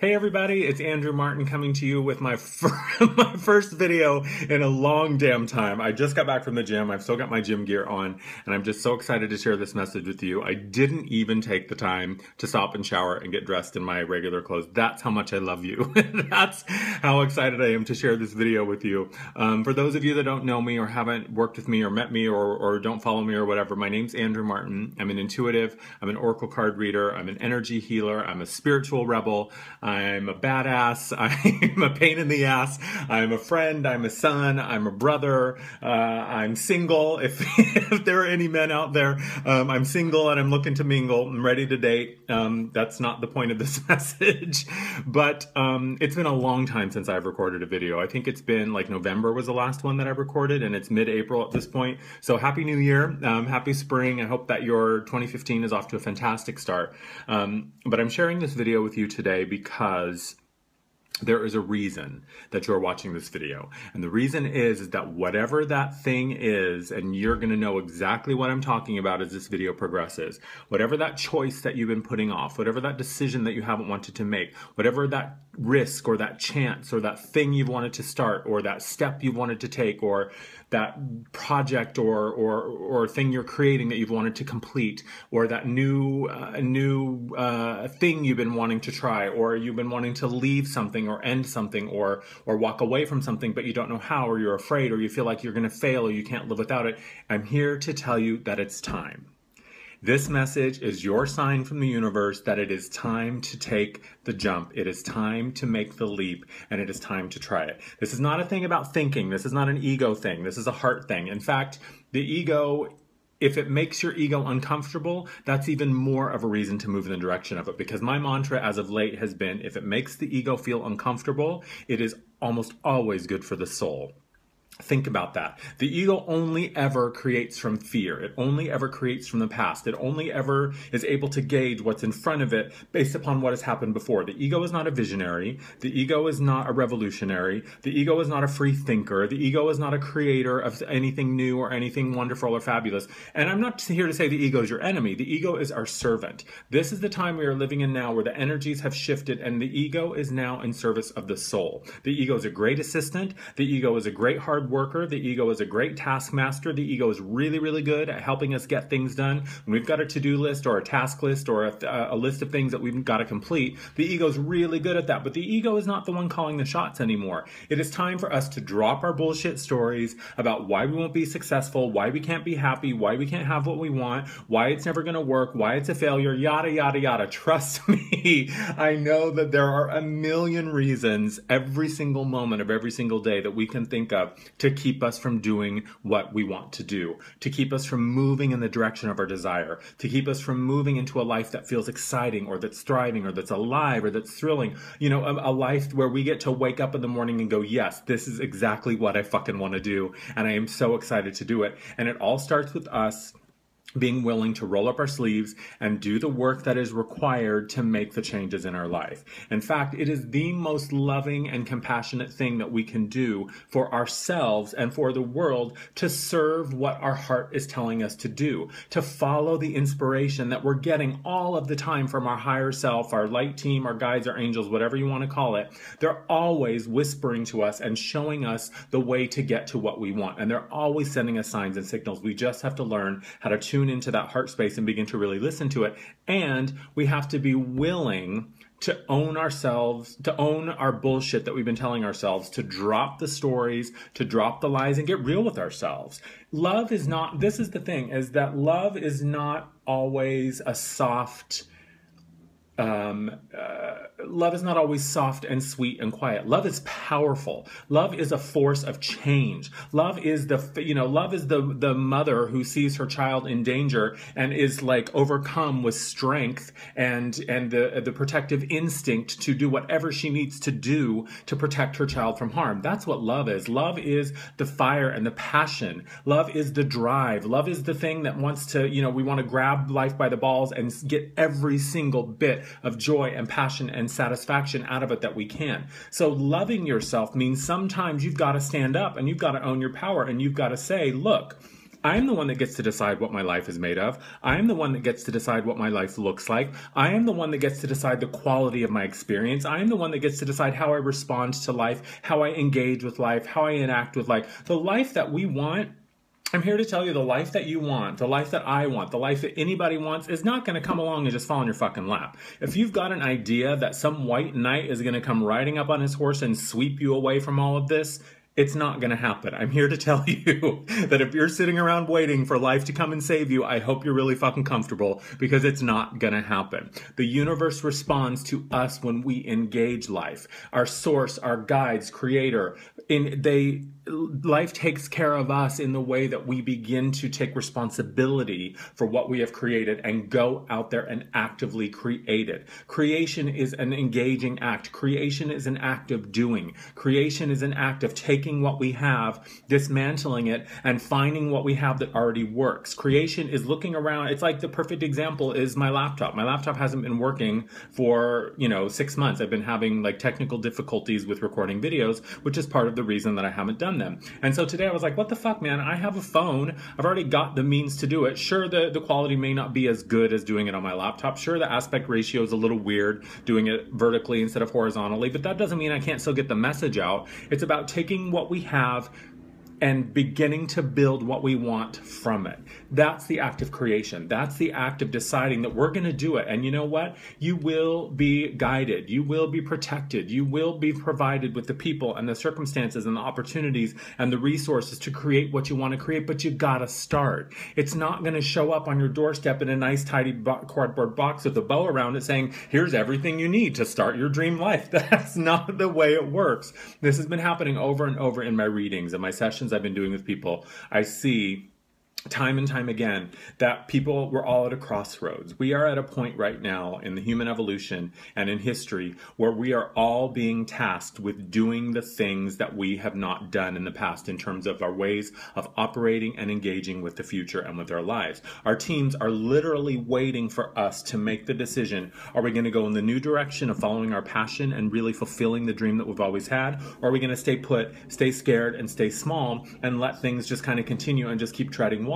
Hey everybody, it's Andrew Martin coming to you with my first video in a long damn time. I just got back from the gym. I've still got my gym gear on, and I'm just so excited to share this message with you. I didn't even take the time to stop and shower and get dressed in my regular clothes. That's how much I love you. That's how excited I am to share this video with you. For those of you that don't know me or haven't worked with me or met me or don't follow me or whatever, my name's Andrew Martin. I'm an intuitive, I'm an oracle card reader, I'm an energy healer, I'm a spiritual rebel, I'm a badass, I'm a pain in the ass, I'm a friend, I'm a son, I'm a brother, I'm single, if there are any men out there. I'm single and I'm looking to mingle, I'm ready to date. That's not the point of this message, but it's been a long time since I've recorded a video. I think it's been like November was the last one that I recorded, and it's mid-April at this point. So happy New Year, happy spring. I hope that your 2015 is off to a fantastic start. But I'm sharing this video with you today because there is a reason that you're watching this video. And the reason is that whatever that thing is, and you're going to know exactly what I'm talking about as this video progresses, whatever that choice that you've been putting off, whatever that decision that you haven't wanted to make, whatever that risk or that chance or that thing you've wanted to start or that step you've wanted to take or that project or thing you're creating that you've wanted to complete, or that new thing you've been wanting to try, or you've been wanting to leave something or end something or walk away from something, but you don't know how, or you're afraid, or you feel like you're going to fail, or you can't live without it. I'm here to tell you that it's time. This message is your sign from the universe that it is time to take the jump. It is time to make the leap, and it is time to try it. This is not a thing about thinking. This is not an ego thing. This is a heart thing. In fact, the ego, if it makes your ego uncomfortable, that's even more of a reason to move in the direction of it. Because my mantra as of late has been, if it makes the ego feel uncomfortable, it is almost always good for the soul. Think about that. The ego only ever creates from fear. It only ever creates from the past. It only ever is able to gauge what's in front of it based upon what has happened before. The ego is not a visionary. The ego is not a revolutionary. The ego is not a free thinker. The ego is not a creator of anything new or anything wonderful or fabulous. And I'm not here to say the ego is your enemy. The ego is our servant. This is the time we are living in now where the energies have shifted and the ego is now in service of the soul. The ego is a great assistant. The ego is a great hard worker. The ego is a great taskmaster. The ego is really, really good at helping us get things done. When we've got a to-do list or a task list or a list of things that we've got to complete, the ego is really good at that. But the ego is not the one calling the shots anymore. It is time for us to drop our bullshit stories about why we won't be successful, why we can't be happy, why we can't have what we want, why it's never going to work, why it's a failure, yada, yada, yada. Trust me, I know that there are a million reasons every single moment of every single day that we can think of to keep us from doing what we want to do, to keep us from moving in the direction of our desire, to keep us from moving into a life that feels exciting or that's thriving or that's alive or that's thrilling. You know, a life where we get to wake up in the morning and go, yes, this is exactly what I fucking want to do. And I am so excited to do it. And it all starts with us being willing to roll up our sleeves and do the work that is required to make the changes in our life. In fact, it is the most loving and compassionate thing that we can do for ourselves and for the world, to serve what our heart is telling us to do, to follow the inspiration that we're getting all of the time from our higher self, our light team, our guides, our angels, whatever you want to call it. They're always whispering to us and showing us the way to get to what we want. And they're always sending us signs and signals. We just have to learn how to tune into that heart space and begin to really listen to it. And we have to be willing to own ourselves, to own our bullshit that we've been telling ourselves, to drop the stories, to drop the lies and get real with ourselves. Love is not, this is the thing, is that love is not always a soft, love is not always soft and sweet and quiet. Love is powerful. Love is a force of change. Love is love is the mother who sees her child in danger and is like overcome with strength and the protective instinct to do whatever she needs to do to protect her child from harm. That's what love is. Love is the fire and the passion. Love is the drive. Love is the thing that wants to, we want to grab life by the balls and get every single bit of joy and passion and satisfaction out of it that we can. So loving yourself means sometimes you've got to stand up and you've got to own your power and you've got to say, look, I'm the one that gets to decide what my life is made of. I am the one that gets to decide what my life looks like. I am the one that gets to decide the quality of my experience. I am the one that gets to decide how I respond to life, how I engage with life, how I enact with life. The life that we want, I'm here to tell you, the life that you want, the life that I want, the life that anybody wants is not going to come along and just fall in your fucking lap. If you've got an idea that some white knight is going to come riding up on his horse and sweep you away from all of this, it's not going to happen. I'm here to tell you that if you're sitting around waiting for life to come and save you, I hope you're really fucking comfortable, because it's not going to happen. The universe responds to us when we engage life. Our source, our guides, creator, life takes care of us in the way that we begin to take responsibility for what we have created and go out there and actively create it. Creation is an engaging act. Creation is an act of doing. Creation is an act of taking what we have, dismantling it, and finding what we have that already works. Creation is looking around. It's like the perfect example is my laptop. My laptop hasn't been working for, 6 months. I've been having like technical difficulties with recording videos, which is part of the reason that I haven't done them. And so today I was like, what the fuck, man? I have a phone. I've already got the means to do it. Sure, the quality may not be as good as doing it on my laptop. Sure, the aspect ratio is a little weird doing it vertically instead of horizontally, but that doesn't mean I can't still get the message out. It's about taking what we have and beginning to build what we want from it. That's the act of creation. That's the act of deciding that we're going to do it. And you know what? You will be guided. You will be protected. You will be provided with the people and the circumstances and the opportunities and the resources to create what you want to create, but you gotta start. It's not going to show up on your doorstep in a nice, tidy cardboard box with a bow around it saying, here's everything you need to start your dream life. That's not the way it works. This has been happening over and over in my readings and my sessions I've been doing with people. I see time and time again that we're all at a crossroads. We are at a point right now in the human evolution and in history where we are all being tasked with doing the things that we have not done in the past in terms of our ways of operating and engaging with the future and with our lives. Our teams are literally waiting for us to make the decision. Are we going to go in the new direction of following our passion and really fulfilling the dream that we've always had? Or are we going to stay put, stay scared, and stay small and let things just kind of continue and just keep treading water?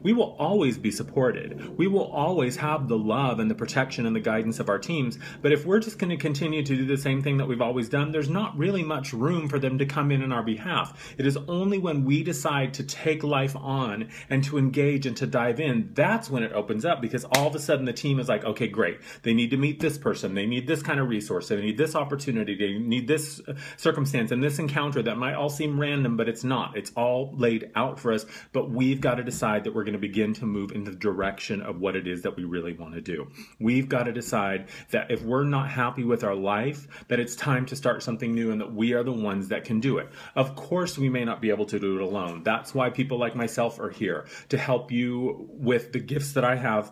We will always be supported. We will always have the love and the protection and the guidance of our teams. But if we're just going to continue to do the same thing that we've always done, there's not really much room for them to come in on our behalf. It is only when we decide to take life on and to engage and to dive in, that's when it opens up, because all of a sudden the team is like, okay, great. They need to meet this person. They need this kind of resource. They need this opportunity. They need this circumstance and this encounter that might all seem random, but it's not. It's all laid out for us. But we've got to decide that we're going to begin to move in the direction of what it is that we really want to do. We've got to decide that if we're not happy with our life, that it's time to start something new and that we are the ones that can do it. Of course, we may not be able to do it alone. That's why people like myself are here, to help you with the gifts that I have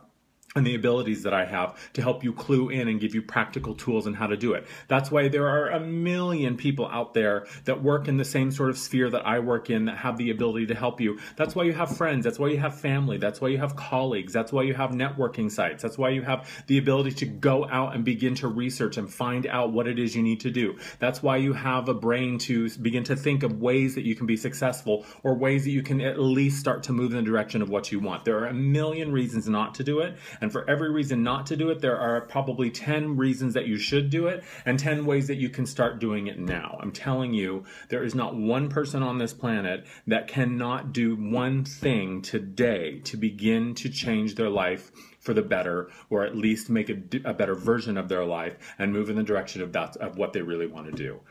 and the abilities that I have to help you clue in and give you practical tools on how to do it. That's why there are a million people out there that work in the same sort of sphere that I work in that have the ability to help you. That's why you have friends. That's why you have family. That's why you have colleagues. That's why you have networking sites. That's why you have the ability to go out and begin to research and find out what it is you need to do. That's why you have a brain to begin to think of ways that you can be successful, or ways that you can at least start to move in the direction of what you want. There are a million reasons not to do it. And for every reason not to do it, there are probably 10 reasons that you should do it and 10 ways that you can start doing it now. I'm telling you, there is not one person on this planet that cannot do one thing today to begin to change their life for the better, or at least make a better version of their life and move in the direction of what they really want to do.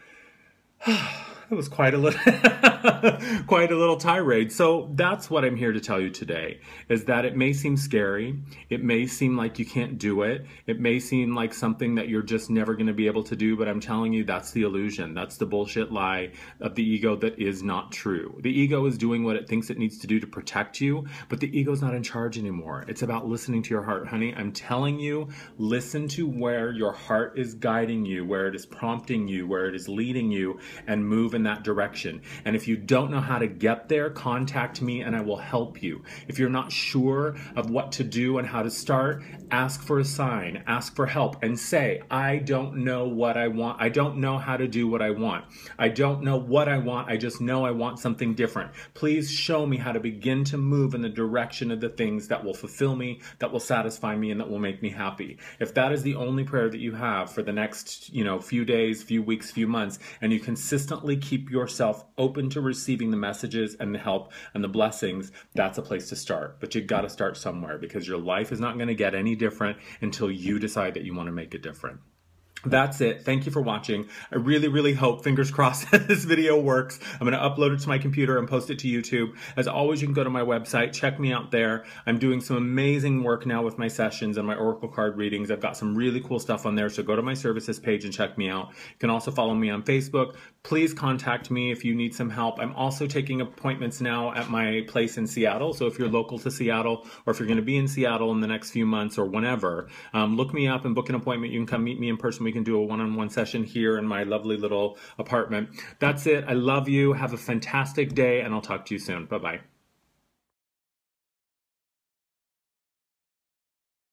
It was quite a little tirade. So that's what I'm here to tell you today, is that it may seem scary. It may seem like you can't do it. It may seem like something that you're just never going to be able to do, but I'm telling you, that's the illusion. That's the bullshit lie of the ego that is not true. The ego is doing what it thinks it needs to do to protect you, but the ego's not in charge anymore. It's about listening to your heart, honey. I'm telling you, listen to where your heart is guiding you, where it is prompting you, where it is leading you, and move in that direction. And if you you don't know how to get there, contact me and I will help you. If you're not sure of what to do and how to start, ask for a sign, ask for help, and say, I don't know what I want. I don't know how to do what I want. I don't know what I want. I just know I want something different. Please show me how to begin to move in the direction of the things that will fulfill me, that will satisfy me, and that will make me happy. If that is the only prayer that you have for the next, few days, few weeks, few months, and you consistently keep yourself open to receiving the messages and the help and the blessings, that's a place to start. But you got to start somewhere, because your life is not going to get any different until you decide that you want to make it different. That's it. Thank you for watching. I really, really hope, fingers crossed, that this video works. I'm going to upload it to my computer and post it to YouTube. As always, you can go to my website, check me out there. I'm doing some amazing work now with my sessions and my Oracle card readings. I've got some really cool stuff on there, so go to my services page and check me out. You can also follow me on Facebook. Please contact me if you need some help. I'm also taking appointments now at my place in Seattle, so if you're local to Seattle, or if you're going to be in Seattle in the next few months or whenever, look me up and book an appointment. You can come meet me in person. We can do a one-on-one session here in my lovely little apartment. That's it. I love you. Have a fantastic day, and I'll talk to you soon. Bye-bye.